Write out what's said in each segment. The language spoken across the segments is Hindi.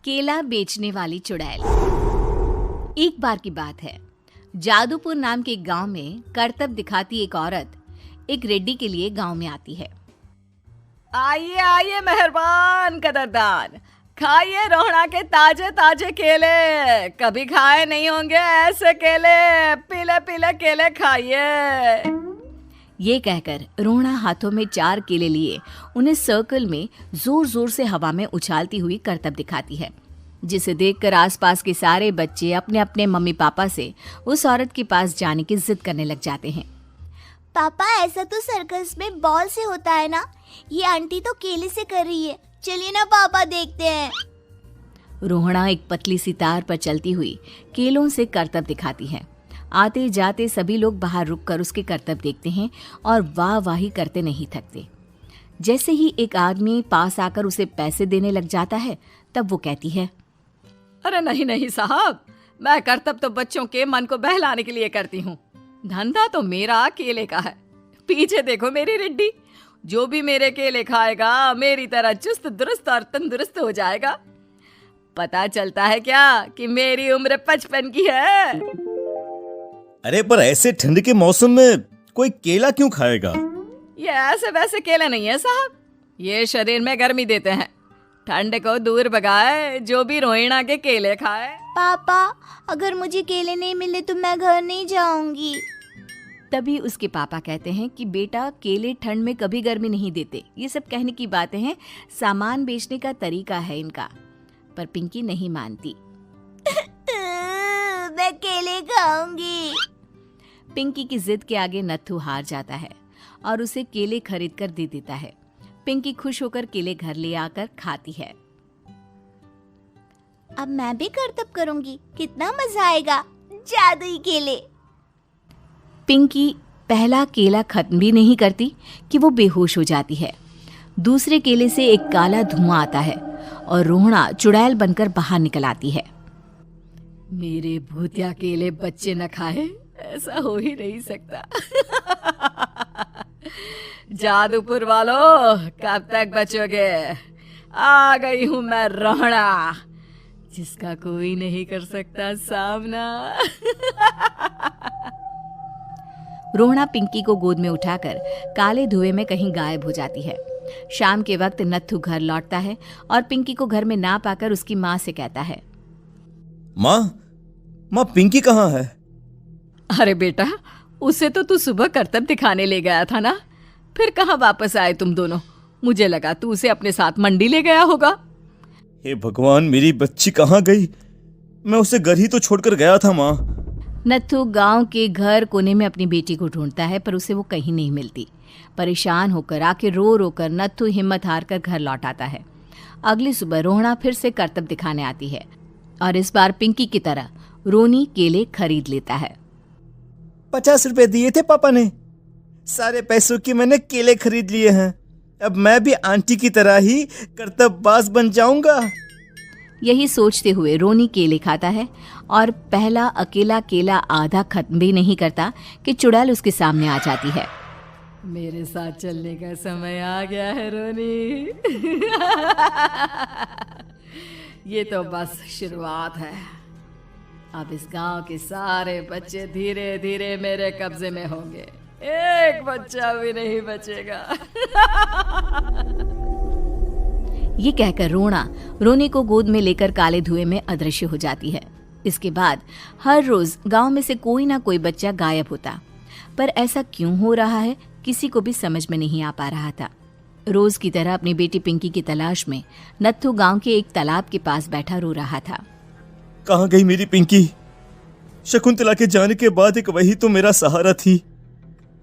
केला बेचने वाली चुड़ैल। एक बार की बात है, जादूपुर नाम के एक गांव में करतब दिखाती एक औरत एक रेड्डी के लिए गांव में आती है। आइए आइए मेहरबान कदरदान, खाइए रोहड़ा के ताजे ताजे केले। कभी खाए नहीं होंगे ऐसे केले, पीले पीले केले खाइए। ये कहकर रोहड़ा हाथों में 4 केले लिए उन्हें सर्कल में जोर जोर से हवा में उछालती हुई करतब दिखाती है, जिसे देखकर आसपास के सारे बच्चे अपने अपने मम्मी पापा से उस औरत के पास जाने की जिद करने लग जाते हैं। पापा, ऐसा तो सर्कस में बॉल से होता है ना, ये आंटी तो केले से कर रही है। चलिए ना पापा, देखते हैं। रोहड़ा एक पतली सी तार पर चलती हुई केलों से करतब दिखाती है। आते जाते सभी लोग बाहर रुककर उसके करतब देखते हैं और वाह वाही करते नहीं थकते। जैसे ही एक आदमी पास आकर उसे पैसे देने लग जाता है, तब वो कहती है, अरे नहीं नहीं साहब, मैं करतब तो बच्चों के मन को बहलाने के लिए करती हूँ। धंधा तो मेरा केले का है। पीछे देखो मेरी रिड्डी, जो भी मेरे केले खाएगा मेरी तरह चुस्त दुरुस्त और तंदुरुस्त हो जाएगा। पता चलता है क्या कि मेरी उम्र 55 की है। अरे पर ऐसे ठंड के मौसम में कोई केला क्यों खाएगा? ये ऐसे वैसे केले नहीं है साहब, ये शरीर में गर्मी देते हैं। ठंड को दूर भगाए जो भी रोहिणा के केले खाए। पापा, अगर मुझे केले नहीं मिले तो मैं घर नहीं जाऊंगी। तभी उसके पापा कहते हैं कि बेटा, केले ठंड में कभी गर्मी नहीं देते। ये सब कहने की बातें हैं, सामान बेचने का तरीका है इनका। पर पिंकी नहीं मानती। मैं केले खाऊंगी। पिंकी की जिद के आगे नत्थू हार जाता है और उसे केले खरीद कर दे देता है। पिंकी खुश होकर केले घर ले आकर खाती है। अब मैं भी करतब करूंगी, कितना मजा आएगा। जादुई केले। पिंकी पहला केला खत्म भी नहीं करती कि वो बेहोश हो जाती है। दूसरे केले से एक काला धुआं आता है और रोहड़ा चुड़ैल बनकर बाहर निकल आती है। मेरे भूतिया केले बच्चे न खाए, ऐसा हो ही नहीं सकता। जादूपुर वालों, कब तक बचोगे? आ गई हूं मैं रोहड़ा, जिसका कोई नहीं कर सकता सामना। रोहड़ा पिंकी को गोद में उठाकर काले धुएं में कहीं गायब हो जाती है। शाम के वक्त नत्थू घर लौटता है और पिंकी को घर में ना पाकर उसकी माँ से कहता है, माँ पिंकी कहाँ है? अरे बेटा, उसे तो तू सुबह करतब दिखाने ले गया था ना, फिर कहाँ वापस आए तुम दोनों? मुझे लगा तू उसे अपने साथ मंडी ले गया होगा। हे भगवान, मेरी बच्ची कहाँ गई? मैं उसे घर ही तो छोड़कर गया था माँ। नत्थू गांव के घर कोने में अपनी बेटी को ढूंढता है, पर उसे वो कहीं नहीं मिलती। परेशान होकर आखिर रो रो कर नत्थू हिम्मत हार कर घर लौट आता है। अगली सुबह रोहड़ा फिर से करतब दिखाने आती है और इस बार पिंकी की तरह रोनी केले खरीद लेता है। 50 रुपए दिए थे पापा ने, सारे पैसों की मैंने केले खरीद लिए हैं। अब मैं भी आंटी की तरह ही करतबबाज बन जाऊंगा। यही सोचते हुए रोनी केले खाता है और पहला अकेला केला आधा खत्म भी नहीं करता कि चुड़ैल उसके सामने आ जाती है। मेरे साथ चलने का समय आ गया है रोनी। ये तो बस शुरुआत है। अब इस गांव के सारे बच्चे धीरे धीरे मेरे कब्जे में होंगे, एक बच्चा भी नहीं बचेगा। ये कहकर रोना रोनी को गोद में लेकर काले धुएं में अदृश्य हो जाती है। इसके बाद हर रोज गांव में से कोई ना कोई बच्चा गायब होता, पर ऐसा क्यों हो रहा है किसी को भी समझ में नहीं आ पा रहा था। रोज की तरह अपनी बेटी पिंकी की तलाश में नत्थू गांव के एक तालाब के पास बैठा रो रहा था। कहाँ गई मेरी पिंकी? शकुंतला के जाने के बाद एक वही तो मेरा सहारा थी।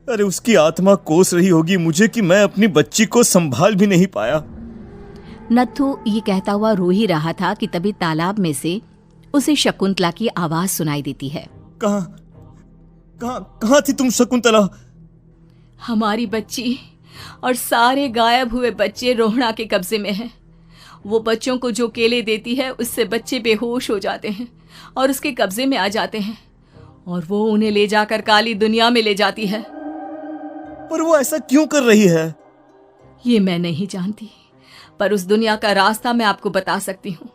अरे उसकी आत्मा कोस रही होगी मुझे कि मैं अपनी बच्ची को संभाल भी नहीं पाया। नत्थू ये कहता हुआ रो ही रहा था कि तभी तालाब में से उसे शकुंतला की आवाज सुनाई देती है। कहाँ थी तुम शकुंतला? हमारी बच्ची और सारे गायब हुए बच्चे रोहड़ा के कब्जे में हैं। वो बच्चों को जो केले देती है उससे बच्चे बेहोश हो जाते हैं और उसके कब्जे में आ जाते हैं और वो उन्हें ले जाकर काली दुनिया में ले जाती है। पर वो ऐसा क्यों कर रही है? ये मैं नहीं जानती, पर उस दुनिया का रास्ता मैं आपको बता सकती हूँ।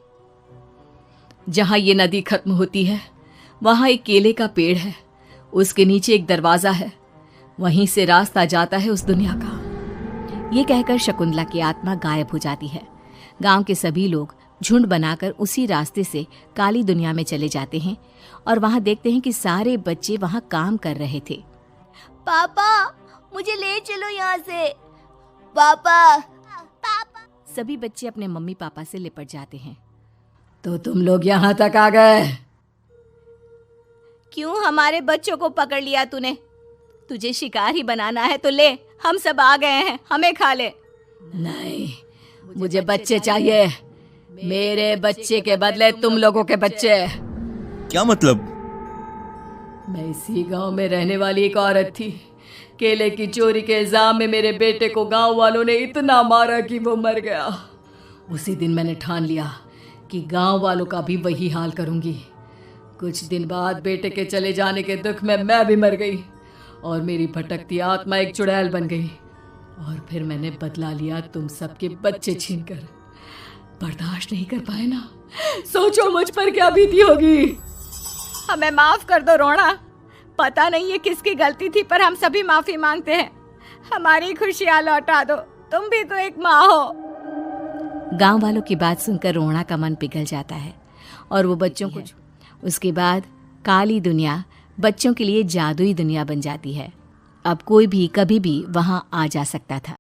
जहाँ ये नदी खत्म होती है वहाँ एक केले का पेड़ है, उसके नीचे एक दरवाजा है, वहीं से रास्ता जाता है उस दुनिया का। ये कहकर शकुंतला की आत्मा गायब हो जाती है। गांव के सभी लोग झुंड बनाकर उसी रास्ते से काली दुनिया में चले जाते हैं और वहां देखते हैं कि सारे बच्चे वहां काम कर रहे थे। पापा मुझे ले चलो यहाँ से। पापा पापा। सभी बच्चे अपने मम्मी पापा से लिपट जाते हैं। तो तुम लोग यहाँ तक आ गए? क्यों हमारे बच्चों को पकड़ लिया तूने? तुझे शिकार ही बनाना है तो ले, हम सब आ गए हैं, हमें खा ले। नहीं, मुझे बच्चे चाहिए। मेरे बच्चे के बदले तुम लोगों के बच्चे। क्या मतलब? मैं इसी गांव में रहने वाली एक औरत थी। केले की चोरी के इल्जाम में मेरे बेटे को गांव वालों ने इतना मारा कि वो मर गया। उसी दिन मैंने ठान लिया कि गांव वालों का भी वही हाल करूंगी। कुछ दिन बाद बेटे के चले जाने के दुख में मैं भी मर गई और मेरी भटकती आत्मा एक चुड़ैल बन गई। और फिर मैंने बदला लिया तुम सबके बच्चे छीनकर। बर्दाश्त नहीं कर पाए ना? सोचो मुझ पर क्या बीती होगी। हमें माफ कर दो रोना। पता नहीं ये किसकी गलती थी, पर हम सभी माफी मांगते हैं। हमारी खुशियां लौटा दो, तुम भी तो एक माँ हो। गांव वालों की बात सुनकर रोना का मन पिघल जाता है और वो बच्चों को उसके बाद काली दुनिया बच्चों के लिए जादुई दुनिया बन जाती है। अब कोई भी कभी भी वहां आ जा सकता था।